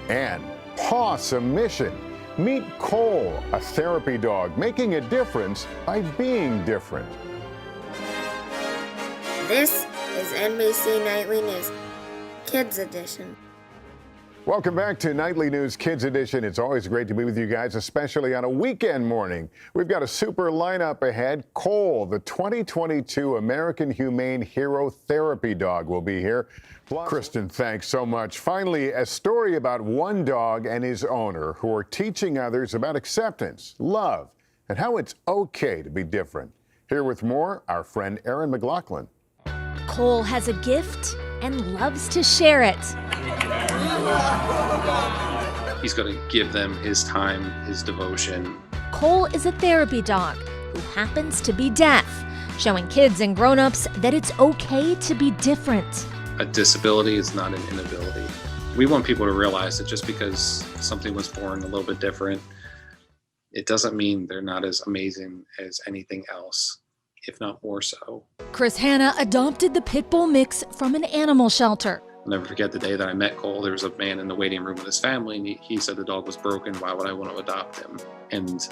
And paw submission. Meet Cole, a therapy dog making a difference by being different. This is NBC Nightly News, Kids Edition. Welcome back to Nightly News Kids Edition. It's always great to be with you guys, especially on a weekend morning. We've got a super lineup ahead. Cole, the 2022 American Humane Hero Therapy Dog, will be here. Plus, Kristen, thanks so much. Finally, a story about one dog and his owner who are teaching others about acceptance, love, and how it's okay to be different. Here with more, our friend Erin McLaughlin. Cole has a gift and loves to share it. He's going to give them his time, his devotion. Cole is a therapy dog who happens to be deaf, showing kids and grown-ups that it's okay to be different. A disability is not an inability. We want people to realize that just because something was born a little bit different, it doesn't mean they're not as amazing as anything else, if not more so. Chris Hanna adopted the pit bull mix from an animal shelter. I'll never forget the day that I met Cole. There was a man in the waiting room with his family, and he said the dog was broken. Why would I want to adopt him? And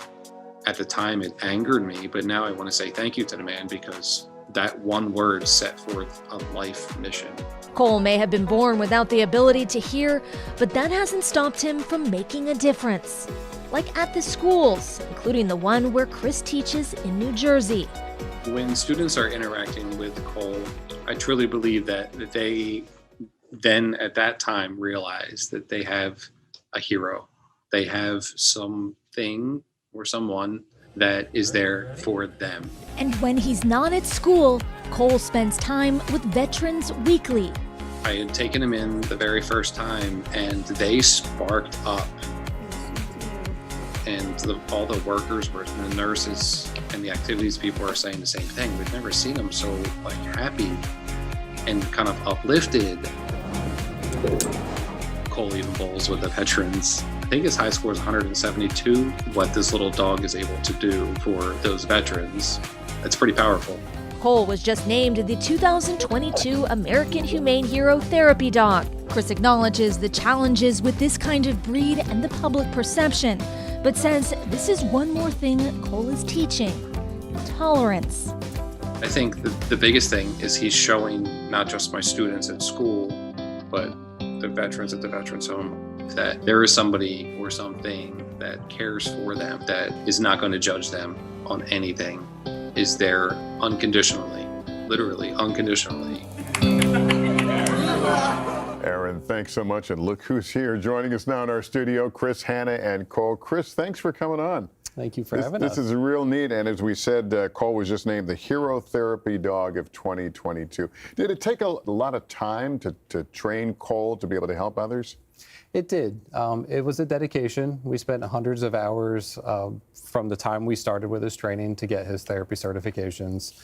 at the time, it angered me, but now I want to say thank you to the man because that one word set forth a life mission. Cole may have been born without the ability to hear, but that hasn't stopped him from making a difference. Like at the schools, including the one where Chris teaches in New Jersey. When students are interacting with Cole, I truly believe that they then at that time realize that they have a hero. They have something or someone that is there for them. And when he's not at school, Cole spends time with Veterans Weekly. I had taken him in the very first time and they sparked up. And all the workers, the nurses, and the activities people are saying the same thing. We've never seen them so happy and kind of uplifted. Cole even bowls with the veterans. I think his high score is 172. What this little dog is able to do for those veterans, it's pretty powerful. Cole was just named the 2022 American Humane Hero Therapy Dog. Chris acknowledges the challenges with this kind of breed and the public perception, but says this is one more thing Cole is teaching: tolerance. I think the biggest thing is he's showing not just my students at school, but the veterans at the Veterans Home, that there is somebody or something that cares for them, that is not going to judge them on anything, is there unconditionally, literally unconditionally. Erin, thanks so much. And look who's here joining us now in our studio, Chris Hanna and Cole. Chris, thanks for coming on. Thank you for having us. This is real neat. And as we said, Cole was just named the Hero Therapy Dog of 2022. Did it take a lot of time to train Cole to be able to help others? It did. It was a dedication. We spent hundreds of hours from the time we started with his training to get his therapy certifications.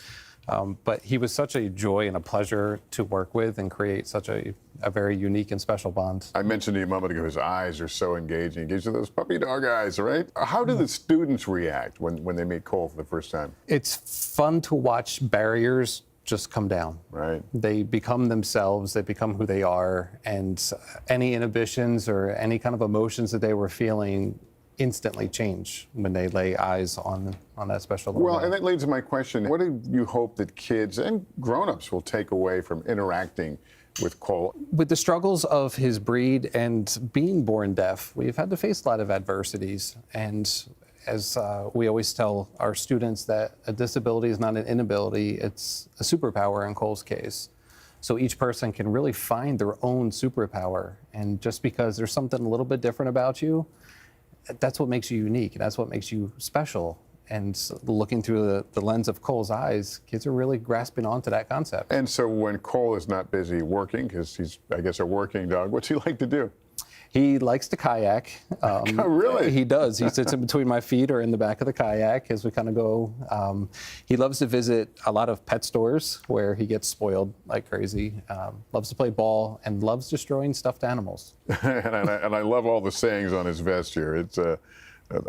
But he was such a joy and a pleasure to work with and create such a very unique and special bond. I mentioned to you a moment ago, his eyes are so engaging. He gives you those puppy dog eyes, right? How do the students react when they meet Cole for the first time? It's fun to watch barriers just come down. Right. They become themselves, they become who they are, and any inhibitions or any kind of emotions that they were feeling instantly change when they lay eyes on that special little guy. And that leads to my question. What do you hope that kids and grown-ups will take away from interacting with Cole? With the struggles of his breed and being born deaf, we've had to face a lot of adversities. And as we always tell our students, that a disability is not an inability, it's a superpower in Cole's case. So each person can really find their own superpower. And just because there's something a little bit different about you, that's what makes you unique, and that's what makes you special. And looking through the lens of Cole's eyes, kids are really grasping onto that concept. And so when Cole is not busy working, because he's, I guess, a working dog, what's he like to do? He likes to kayak. Oh, really? He does. He sits in between my feet or in the back of the kayak as we kind of go. He loves to visit a lot of pet stores where he gets spoiled like crazy. Loves to play ball and loves destroying stuffed animals. and I love all the sayings on his vest here. It's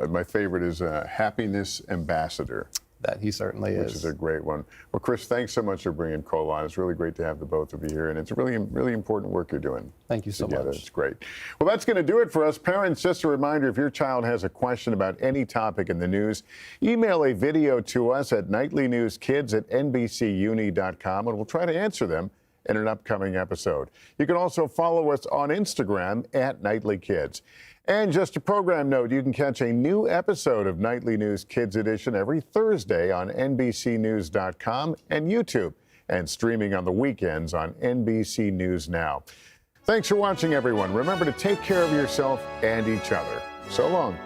my favorite is happiness ambassador. that he certainly is. Which is a great one. Well, Chris, thanks so much for bringing Cole on. It's really great to have the both of you here, and it's really, really important work you're doing. Thank you so together. much. It's great. Well, that's going to do it for us. Parents, just a reminder, if your child has a question about any topic in the news, email a video to us at nightlynewskids@nbcuni.com, and we'll try to answer them in an upcoming episode. You can also follow us on Instagram @NightlyKids. And just a program note, you can catch a new episode of Nightly News Kids Edition every Thursday on NBCNews.com and YouTube, and streaming on the weekends on NBC News Now. Thanks for watching, everyone. Remember to take care of yourself and each other. So long.